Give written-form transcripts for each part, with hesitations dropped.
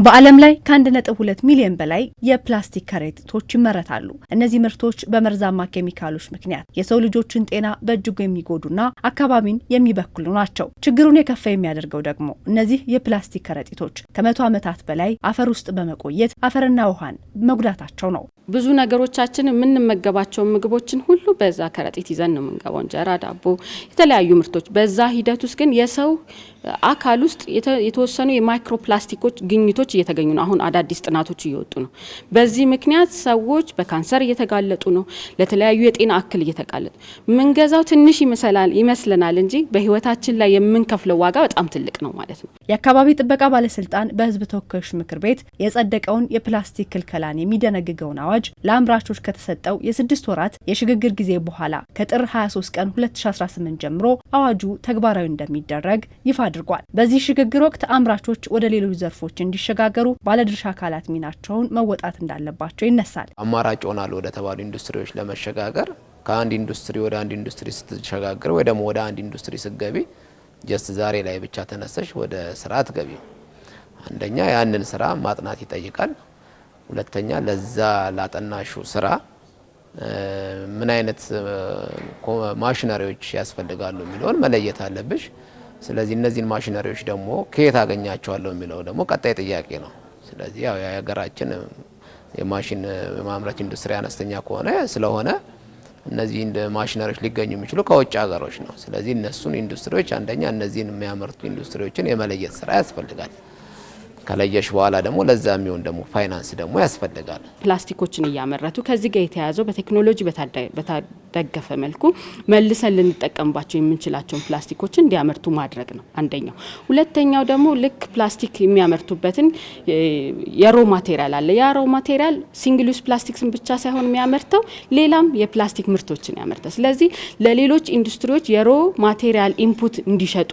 በዓለም ላይ ከ1.2 ሚሊዮን በላይ የፕላስቲክ ከረጢቶች ይመረታሉ። እነዚህ ምርቶች በመርዛማ ኬሚካሎች ምክንያት የሰው ልጆችን ጤና በእጅጉ የሚጎዱና አካባቢን የሚበክሉ ናቸው። ችግሩን የከፋ የሚያደርገው ደግሞ እነዚህ የፕላስቲክ ከረጢቶች ከ100 ዓመታት በላይ አፈር ውስጥ በመቆየት አፈርና ውሃን መጉዳታቸው ነው። ብዙ ነገሮቻችን የምንመገባቸው ምግቦችን ሁሉ በዛ ከረጢት ይዘን ነው የምንገባው። እንጀራ፣ ዳቦ፣ የተለያዩ ምርቶች። በዛ ሂደት ውስጥ ግን የሰው አካል ውስጥ የተወሰኑ የማይክሮ ፕላስቲኮች ግኝቶች እየተገኙ ነው። አሁን አዳዲስ ጥናቶች እየወጡ ነው። በዚህ ምክንያት ሰዎች በካንሰር እየተጋለጡ ነው፣ ለተለያዩ የጤና እክል እየተጋለጡ። ምንገዛው ትንሽ ይመስለናል እንጂ በህይወታችን ላይ የምንከፍለው ዋጋ በጣም ትልቅ ነው ማለት ነው። የአካባቢ ጥበቃ ባለስልጣን በህዝብ ተወካዮች ምክር ቤት የጸደቀውን የፕላስቲክ ክልከላን የሚደነግገውን አዋጅ ለአምራቾች ከተሰጠው የ6 ወራት የሽግግር ጊዜ በኋላ ከጥር 23 ቀን 2018 ጀምሮ አዋጁ ተግባራዊ እንደሚደረግ ይፋ አድርጓል። በዚህ ሽግግር ወቅት አምራቾች ወደ ሌሎች ዘርፎች እንዲሸጋገሩ ባለድርሻ አካላት ሚናቸውን መወጣት እንዳለባቸው ይነሳል። አማራጭ ሆናል ወደ ተባሉ ኢንዱስትሪዎች ለመሸጋገር ከአንድ ኢንዱስትሪ ወደ አንድ ኢንዱስትሪ ስትሸጋገር ወይ ደግሞ ወደ አንድ ኢንዱስትሪ ስትገቢ ጀስት ዛሬ ላይ ብቻ ተነስተሽ ወደ ስራ አትገቢ። አንደኛ ያንን ስራ ማጥናት ይጠይቃል። ሁለተኛ ለዛ ላጠናሹ ስራ ምን አይነት ማሽነሪዎች ያስፈልጋሉ የሚለውን መለየት አለብሽ። ስለዚህ እነዚህን ማሽነሪዎች ደግሞ ከየት አገኛቸዋለሁ የሚለው ደግሞ ቀጣይ ጥያቄ ነው። ስለዚህ ያው የሀገራችን የማሽን ማምረት ኢንዱስትሪ አነስተኛ ስለሆነ እነዚህ ማሽነሪዎች ሊገኙ የሚችሉ ከውጭ ሀገሮች ነው። ስለዚህ እነሱን ኢንዱስትሪዎች አንደኛ እነዚህን የሚያመርቱ ኢንዱስትሪዎችን የመለየት ስራ ያስፈልጋል። ከለየሽ በኋላ ደግሞ ለዛ የሚሆን ደግሞ ፋይናንስ ደግሞ ያስፈልጋል። ፕላስቲኮችን እያመረቱ ከዚህ ጋር የተያዘው በቴክኖሎጂ በታደገፈ መልኩ መልሰን ልንጠቀምባቸው የምንችላቸውን ፕላስቲኮችን እንዲያመርቱ ማድረግ ነው አንደኛው። ሁለተኛው ደግሞ ልክ ፕላስቲክ የሚያመርቱበትን የሮ ማቴሪያል አለ። ያ ሮ ማቴሪያል ሲንግል ዩዝ ፕላስቲክስን ብቻ ሳይሆን የሚያመርተው ሌላም የፕላስቲክ ምርቶችን ያመርታል። ስለዚህ ለሌሎች ኢንዱስትሪዎች የሮ ማቴሪያል ኢንፑት እንዲሸጡ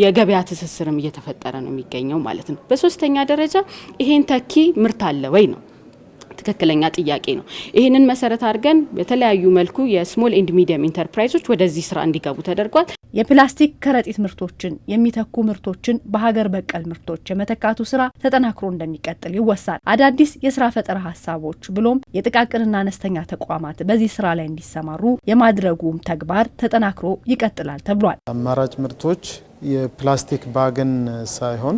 የገበያ ትስስርም እየተፈጠረ ነው የሚገኘው ማለት ነው። በሶስተኛ ደረጃ ይሄን ተኪ ምርት አለ ወይ ነው ትክክለኛ ጥያቄ ነው። ይሄንን መሰረት አድርገን በተለያዩ መልኩ የስሞል ኤንድ ሚዲየም ኢንተርፕራይዞች ወደዚህ ስራ እንዲገቡ ተደርጓል። የፕላስቲክ ከረጢት ምርቶችን የሚተኩ ምርቶችን በሀገር በቀል ምርቶች የመተካቱ ስራ ተጠናክሮ እንደሚቀጥል ይወሳል። አዳዲስ የስራ ፈጠራ ሀሳቦች ብሎም የጥቃቅንና አነስተኛ ተቋማት በዚህ ስራ ላይ እንዲሰማሩ የማድረጉም ተግባር ተጠናክሮ ይቀጥላል ተብሏል። አማራጭ ምርቶች የፕላስቲክ ባግን ሳይሆን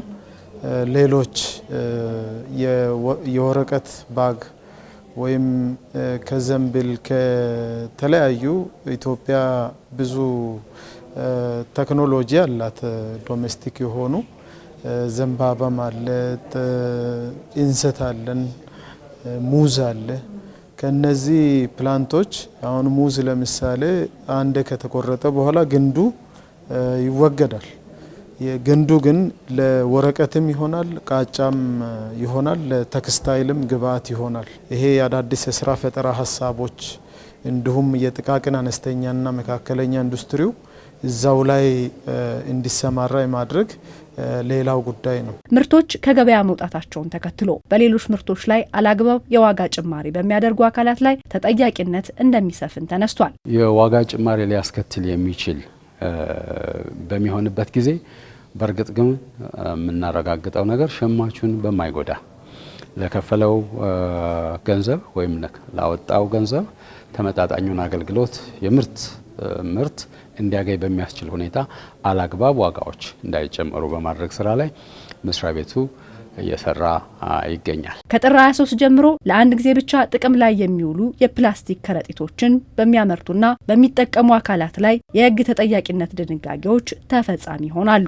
ሌሎች የወረቀት ባግ ወይም ከዘንብል ከተለያዩ ኢትዮጵያ ብዙ ቴክኖሎጂ አላት። ዶሜስቲክ የሆኑ ዘንባባም አለ፣ እንሰት አለን፣ ሙዝ አለ። ከነዚህ ፕላንቶች አሁን ሙዝ ለምሳሌ አንድ ከተቆረጠ በኋላ ግንዱ ይወገዳል። የግንዱ ግን ለወረቀትም ይሆናል፣ ቃጫም ይሆናል፣ ለቴክስታይልም ግብአት ይሆናል። ይሄ የአዳዲስ የስራ ፈጠራ ሀሳቦች እንዲሁም የጥቃቅን አነስተኛና መካከለኛ ኢንዱስትሪው እዛው ላይ እንዲሰማራ የማድረግ ሌላው ጉዳይ ነው። ምርቶች ከገበያ መውጣታቸውን ተከትሎ በሌሎች ምርቶች ላይ አላግባብ የዋጋ ጭማሪ በሚያደርጉ አካላት ላይ ተጠያቂነት እንደሚሰፍን ተነስቷል። የዋጋ ጭማሪ ሊያስከትል የሚችል በሚሆንበት ጊዜ በእርግጥ ግን የምናረጋግጠው ነገር ሸማቹን በማይጎዳ ለከፈለው ገንዘብ ወይም ላወጣው ገንዘብ ተመጣጣኙን አገልግሎት ምርት እንዲያገኝ በሚያስችል ሁኔታ አላግባብ ዋጋዎች እንዳይጨመሩ በማድረግ ስራ ላይ መስሪያ ቤቱ እየሰራ ይገኛል። ከጥር 23 ጀምሮ ለአንድ ጊዜ ብቻ ጥቅም ላይ የሚውሉ የፕላስቲክ ከረጢቶችን በሚያመርቱና በሚጠቀሙ አካላት ላይ የሕግ ተጠያቂነት ድንጋጌዎች ተፈጻሚ ይሆናሉ።